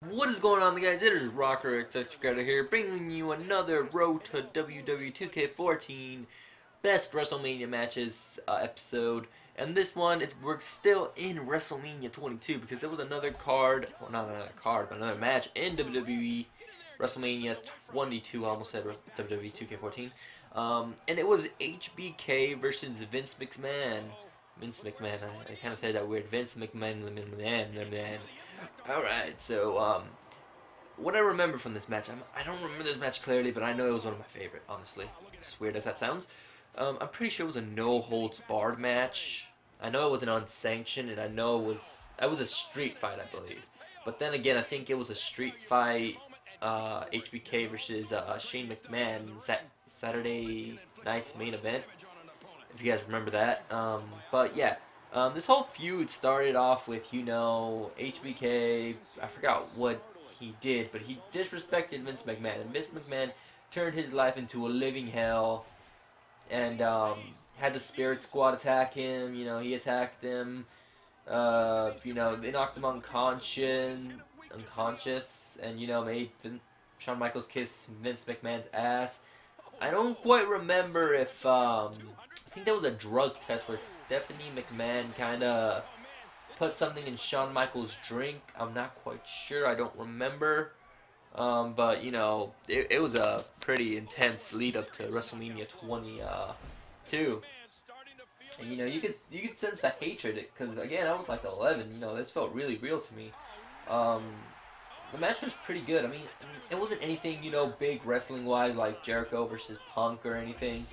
What is going on, guys? It is Rocker etc. here, bringing you another Road to WWE 2K14 Best WrestleMania Matches episode. And this one, we're still in WrestleMania 22 because there was another card, well, not another card, but another match in WWE WrestleMania 22. I almost said WWE 2K14. And it was HBK versus Vince McMahon. Vince McMahon. I kind of said that weird. Vince McMahon. Alright, so, what I remember from this match, I don't remember this match clearly, but I know it was one of my favorite, honestly. As weird as that sounds. I'm pretty sure it was a no-holds-barred match. I know it was an unsanctioned, and I know it was a street fight, I believe. But then again, I think it was a street fight, HBK versus Shane McMahon, Saturday night's main event, if you guys remember that. But yeah, this whole feud started off with, HBK, I forgot what he did, but he disrespected Vince McMahon, and Vince McMahon turned his life into a living hell, and had the Spirit Squad attack him. He attacked them. They knocked him unconscious, and made Shawn Michaels kiss Vince McMahon's ass. I don't quite remember if I think there was a drug test where Stephanie McMahon kind of put something in Shawn Michaels' drink. I'm not quite sure. I don't remember. But it was a pretty intense lead up to WrestleMania 22. And you could sense the hatred because again I was like 11. This felt really real to me. Um, the match was pretty good. I mean, it wasn't anything big wrestling wise like Jericho versus Punk or anything.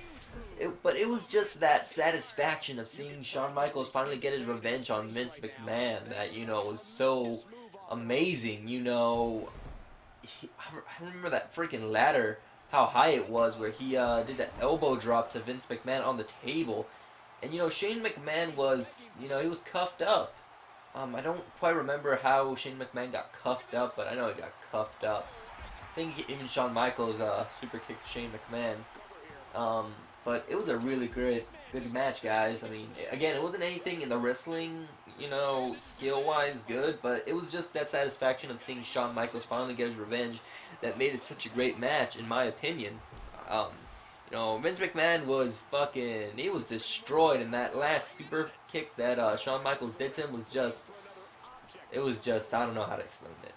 But it was just that satisfaction of seeing Shawn Michaels finally get his revenge on Vince McMahon that was so amazing. I remember that freaking ladder, how high it was, where he did that elbow drop to Vince McMahon on the table, and Shane McMahon was he was cuffed up. I don't quite remember how Shane McMahon got cuffed up, but I know he got cuffed up. I think even Shawn Michaels super kicked Shane McMahon. But it was a really good match, guys. I mean, again, it wasn't anything in the wrestling, skill-wise good, but it was just that satisfaction of seeing Shawn Michaels finally get his revenge that made it such a great match, in my opinion. Um, Vince McMahon was he was destroyed, and that last super kick that Shawn Michaels did to him was just, I don't know how to explain it.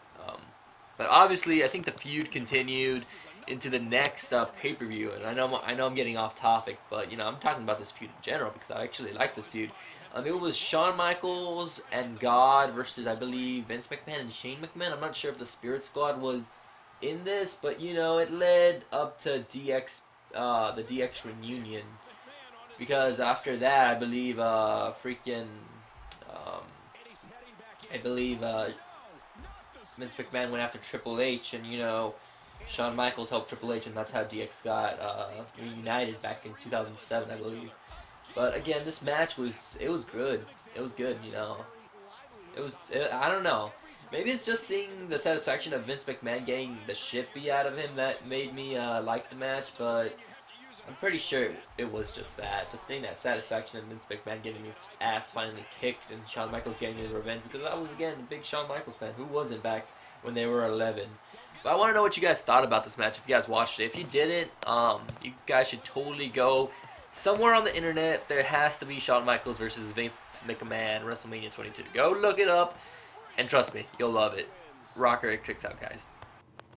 But obviously, I think the feud continued into the next pay-per-view, and I know I'm getting off topic, but I'm talking about this feud in general because I actually like this feud. It was Shawn Michaels and God versus, I believe, Vince McMahon and Shane McMahon. I'm not sure if the Spirit Squad was in this, but it led up to the DX reunion, because after that, I believe um, Vince McMahon went after Triple H, and Shawn Michaels helped Triple H, and that's how DX got reunited back in 2007, I believe. But again, this match was good. It was good. I don't know. Maybe it's just seeing the satisfaction of Vince McMahon getting the shit beat out of him that made me like the match, but I'm pretty sure it was just that. Just seeing that satisfaction of Vince McMahon getting his ass finally kicked and Shawn Michaels getting his revenge, because I was, again, a big Shawn Michaels fan. Who wasn't back when they were 11? But I want to know what you guys thought about this match if you guys watched it. If you didn't, you guys should totally go somewhere on the internet. There has to be Shawn Michaels versus Vince McMahon WrestleMania 22. Go look it up, and trust me, you'll love it. Rocker, it kicks out, guys.